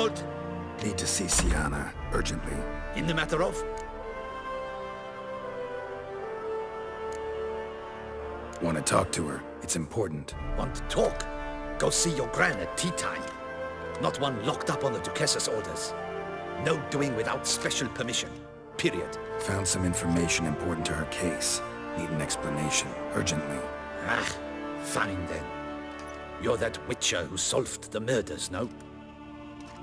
Geralt? Need to see Sienna, urgently. In the matter of? Want to talk to her. It's important. Want to talk? Go see your gran at tea time. Not one locked up on the Duchess's orders. No doing without special permission. Period. Found some information important to her case. Need an explanation, urgently. Ah, fine then. You're that witcher who solved the murders, no?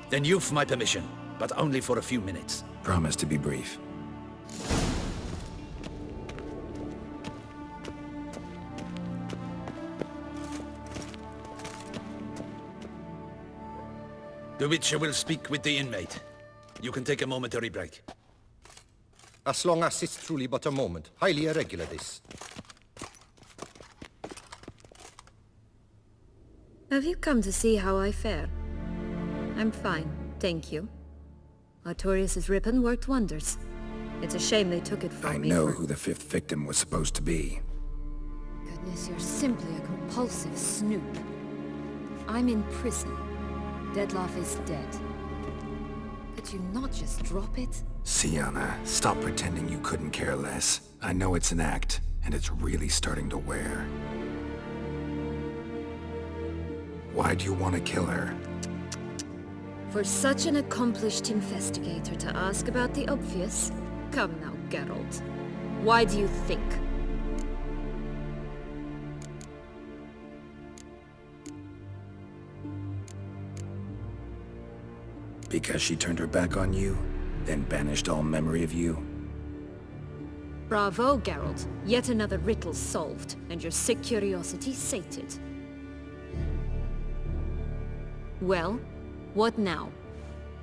Then you've my permission, but only for a few minutes. Promise to be brief. The Witcher will speak with the inmate. You can take a momentary break. As long as it's truly but a moment. Highly irregular, this. Have you come to see how I fare? I'm fine, thank you. Artorius' ribbon worked wonders. It's a shame they took it from me. I know who the fifth victim was supposed to be. Goodness, you're simply a compulsive snoop. I'm in prison. Dettlaff is dead. Could you not just drop it? Sienna, stop pretending you couldn't care less. I know it's an act, and it's really starting to wear. Why'd you want to kill her? For such an accomplished investigator to ask about the obvious? Come now, Geralt. Why do you think? Because she turned her back on you, then banished all memory of you? Bravo, Geralt. Yet another riddle solved, and your sick curiosity sated. Well, what now?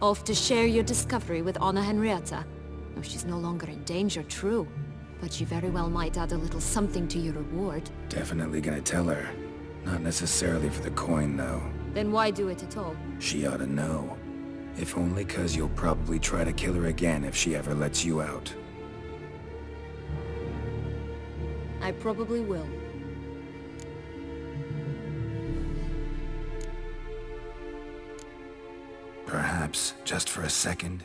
Off to share your discovery with Anna Henrietta? Oh, she's no longer in danger, true. But she very well might add a little something to your reward. Definitely gonna tell her. Not necessarily for the coin, though. Then why do it at all? She ought to know. If only 'cause you'll probably try to kill her again if she ever lets you out. I probably will. Perhaps, just for a second,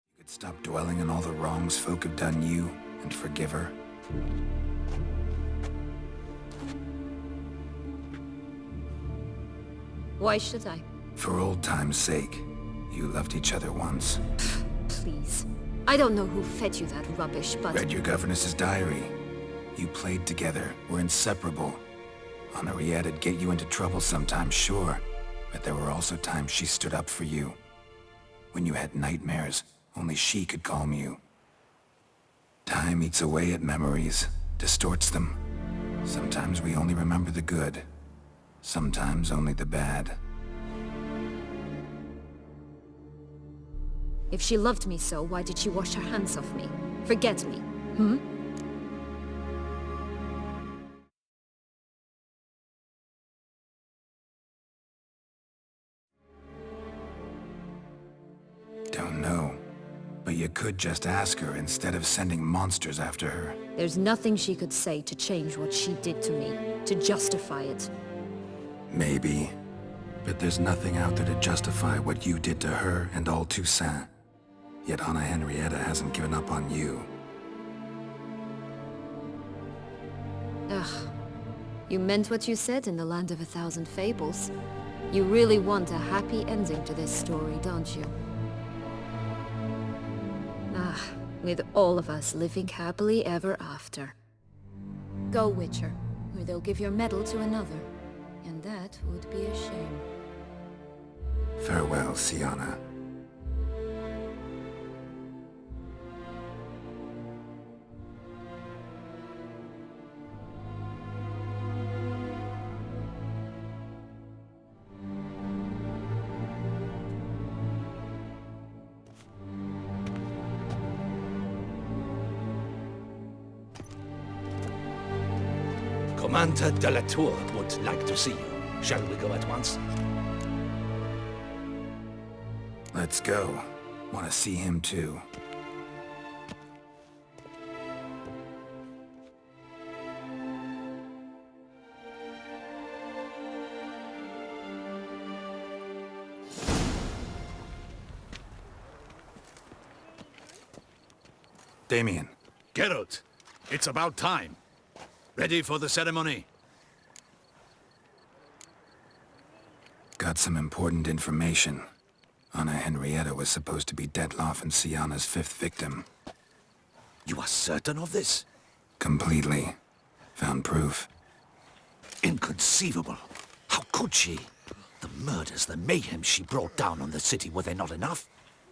you could stop dwelling on all the wrongs folk have done you and forgive her. Why should I? For old time's sake. You loved each other once. Please. I don't know who fed you that rubbish, but... Read your governess's diary. You played together, were inseparable. Henriette'd get you into trouble sometimes, sure. But there were also times she stood up for you. When you had nightmares, only she could calm you. Time eats away at memories, distorts them. Sometimes we only remember the good. Sometimes only the bad. If she loved me so, why did she wash her hands off me? Forget me, hmm? Don't know. But you could just ask her instead of sending monsters after her. There's nothing she could say to change what she did to me, to justify it. Maybe. But there's nothing out there to justify what you did to her and all Toussaint. Yet Anna Henrietta hasn't given up on you. Ugh. You meant what you said in the Land of a Thousand Fables. You really want a happy ending to this story, don't you? Ah, with all of us living happily ever after. Go, Witcher, or they'll give your medal to another. And that would be a shame. Farewell, Sienna. Commander de la Tour would like to see you. Shall we go at once? Let's go. Want to see him too. Damien. Geralt, it's about time. Ready for the ceremony? Got some important information. Anna Henrietta was supposed to be Detloff and Syanna's 5th victim. You are certain of this? Completely. Found proof. Inconceivable. How could she? The murders, the mayhem she brought down on the city, were they not enough?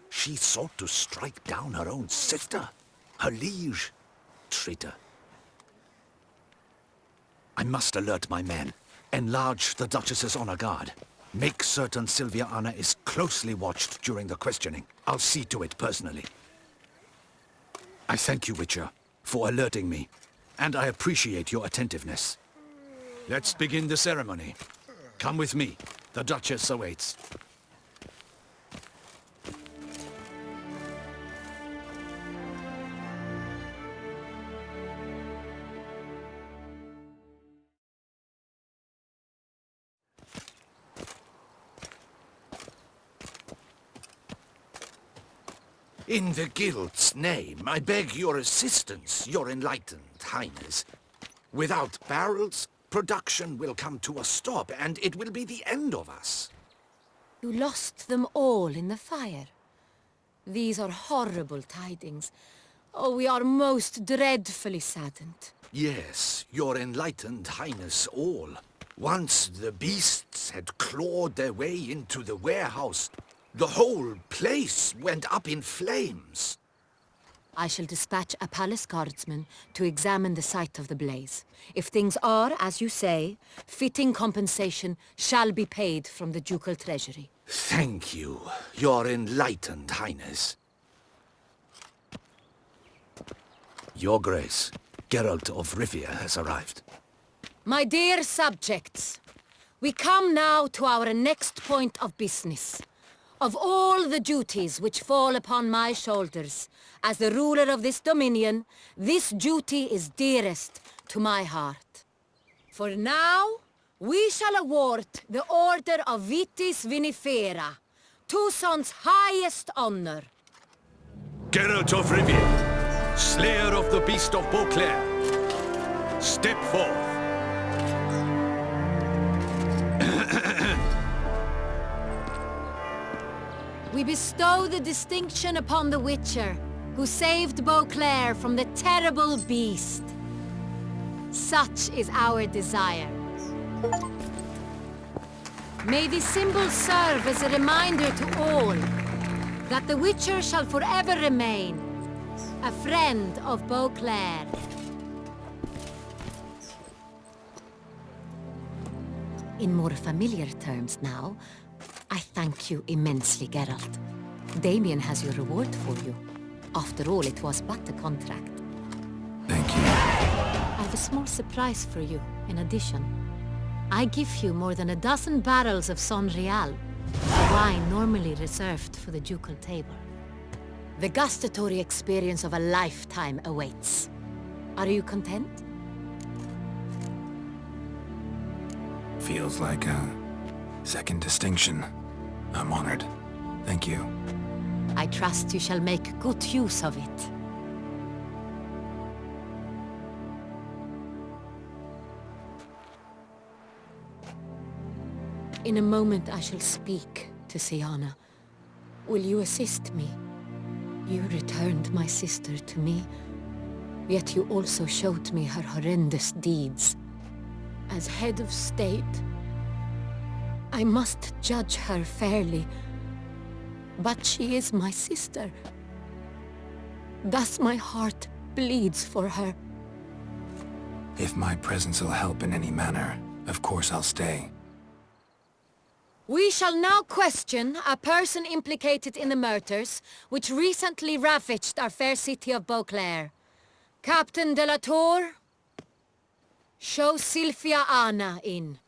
She sought to strike down her own sister, her liege. Traitor. I must alert my men. Enlarge the Duchess's honor guard. Make certain Sylvia Anna is closely watched during the questioning. I'll see to it personally. I thank you, Witcher, for alerting me, and I appreciate your attentiveness. Let's begin the ceremony. Come with me. The Duchess awaits. In the Guild's name, I beg your assistance, your enlightened highness. Without barrels, production will come to a stop, and it will be the end of us. You lost them all in the fire. These are horrible tidings. Oh, we are most dreadfully saddened. Yes, your enlightened highness all. Once the beasts had clawed their way into the warehouse, the whole place went up in flames. I shall dispatch a palace guardsman to examine the site of the blaze. If things are, as you say, fitting compensation shall be paid from the ducal treasury. Thank you, your enlightened highness. Your Grace, Geralt of Rivia has arrived. My dear subjects, we come now to our next point of business. Of all the duties which fall upon my shoulders, as the ruler of this dominion, this duty is dearest to my heart. For now, we shall award the Order of Vitis Vinifera, Tucson's highest honor. Geralt of Rivia, slayer of the beast of Beauclair, step forth. We bestow the distinction upon the Witcher, who saved Beauclair from the terrible beast. Such is our desire. May this symbol serve as a reminder to all that the Witcher shall forever remain a friend of Beauclair. In more familiar terms now, I thank you immensely, Geralt. Damien has your reward for you. After all, it was but a contract. Thank you. I have a small surprise for you, in addition. I give you more than a dozen barrels of Son Real, a wine normally reserved for the ducal table. The gustatory experience of a lifetime awaits. Are you content? Feels like a second distinction. I'm honored. Thank you. I trust you shall make good use of it. In a moment I shall speak to Syanna. Will you assist me? You returned my sister to me, yet you also showed me her horrendous deeds. As head of state, I must judge her fairly, but she is my sister. Thus my heart bleeds for her. If my presence will help in any manner, of course I'll stay. We shall now question a person implicated in the murders which recently ravaged our fair city of Beauclair. Captain de la Tour, show Sylvia Anna in.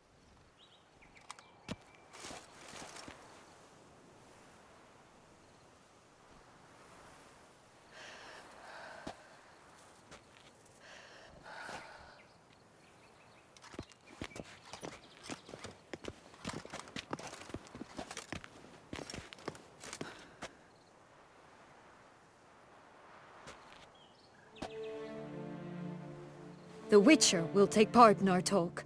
The Witcher will take part in our talk.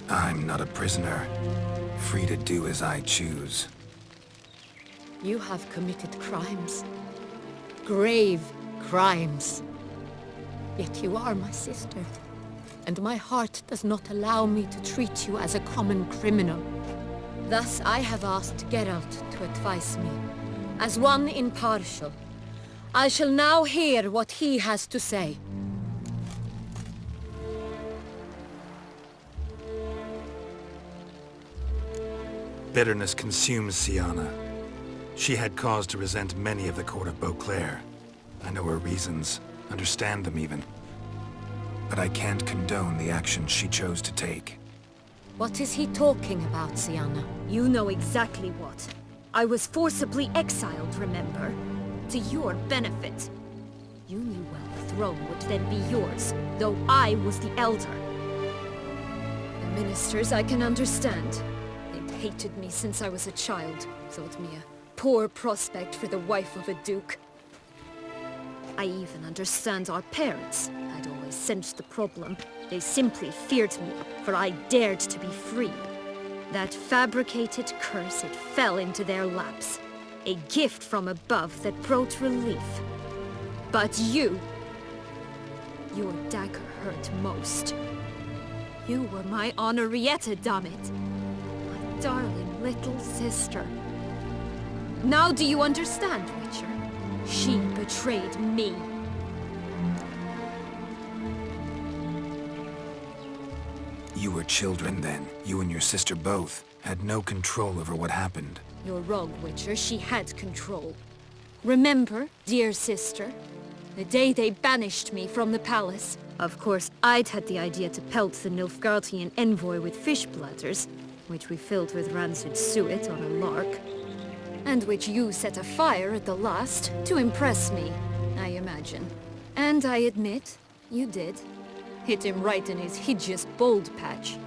I'm not a prisoner, free to do as I choose. You have committed crimes. Grave crimes. Yet you are my sister, and my heart does not allow me to treat you as a common criminal. Thus I have asked Geralt to advise me, as one impartial. I shall now hear what he has to say. Bitterness consumes Syanna. She had cause to resent many of the court of Beauclair. I know her reasons, understand them even. But I can't condone the actions she chose to take. What is he talking about, Syanna? You know exactly what. I was forcibly exiled, remember? To your benefit. You knew well the throne would then be yours, though I was the elder. The ministers I can understand. They'd hated me since I was a child, thought me a poor prospect for the wife of a duke. I even understand our parents. I'd always sensed the problem. They simply feared me, for I dared to be free. That fabricated curse, it fell into their laps. A gift from above that brought relief. But you... your dagger hurt most. You were my Henrietta, dammit. My darling little sister. Now do you understand, Witcher? She betrayed me. You were children then. You and your sister both had no control over what happened. You're wrong, Witcher. She had control. Remember, dear sister, the day they banished me from the palace? Of course, I'd had the idea to pelt the Nilfgaardian envoy with fish bladders, which we filled with rancid suet on a lark, and which you set afire at the last to impress me, I imagine. And I admit, you did. Hit him right in his hideous bald patch.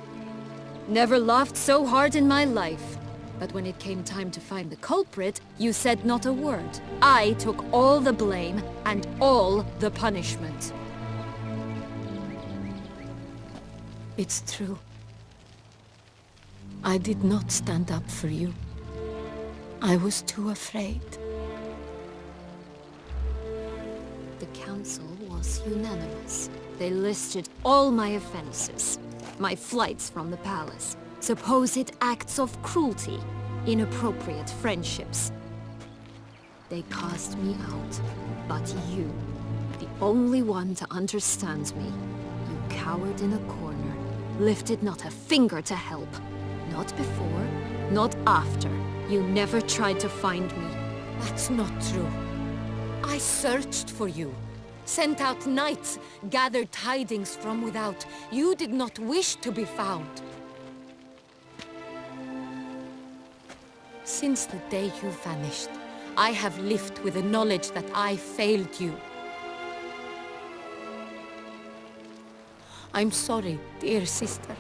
Never laughed so hard in my life. But when it came time to find the culprit, you said not a word. I took all the blame and all the punishment. It's true. I did not stand up for you. I was too afraid. The council was unanimous. They listed all my offenses. My flights from the palace, supposed acts of cruelty, inappropriate friendships. They cast me out. But you, the only one to understand me, you cowered in a corner, lifted not a finger to help. Not before, not after. You never tried to find me. That's not true. I searched for you. Sent out knights, gathered tidings from without. You did not wish to be found. Since the day you vanished, I have lived with the knowledge that I failed you. I'm sorry, dear sister.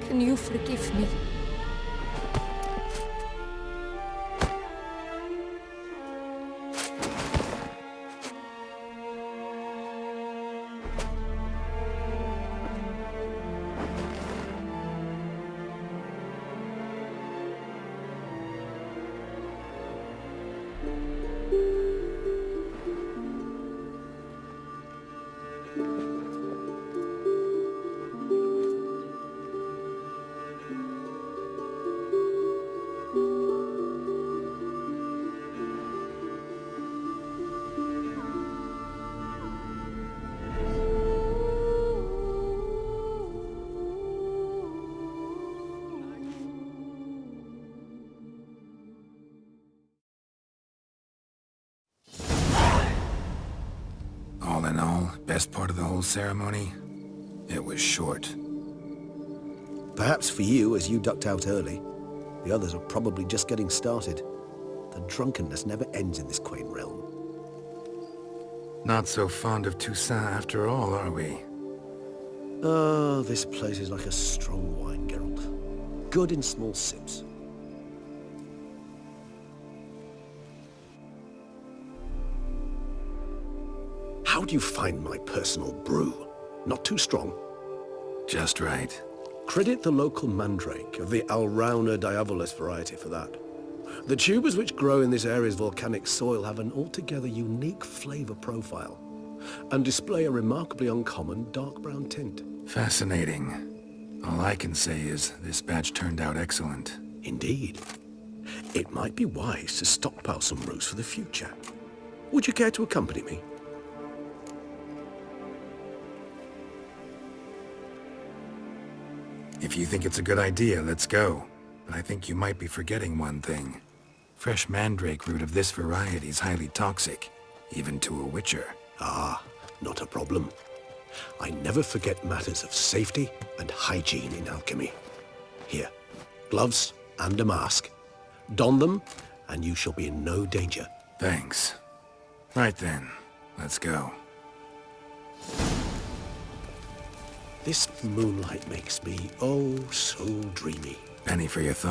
Can you forgive me? in all, best part of the whole ceremony? It was short. Perhaps for you, as you ducked out early. The others are probably just getting started. The drunkenness never ends in this quaint realm. Not so fond of Toussaint after all, are we? Oh, this place is like a strong wine, Geralt. Good in small sips. How do you find my personal brew? Not too strong? Just right. Credit the local mandrake of the Alrauna diavolis variety for that. The tubers which grow in this area's volcanic soil have an altogether unique flavor profile and display a remarkably uncommon dark brown tint. Fascinating. All I can say is this batch turned out excellent. Indeed. It might be wise to stockpile some brews for the future. Would you care to accompany me? If you think it's a good idea, let's go. But I think you might be forgetting one thing. Fresh mandrake root of this variety is highly toxic, even to a witcher. Ah, not a problem. I never forget matters of safety and hygiene in alchemy. Here, gloves and a mask. Don them, and you shall be in no danger. Thanks. Right then, let's go. This moonlight makes me, oh, so dreamy. Penny for your thoughts.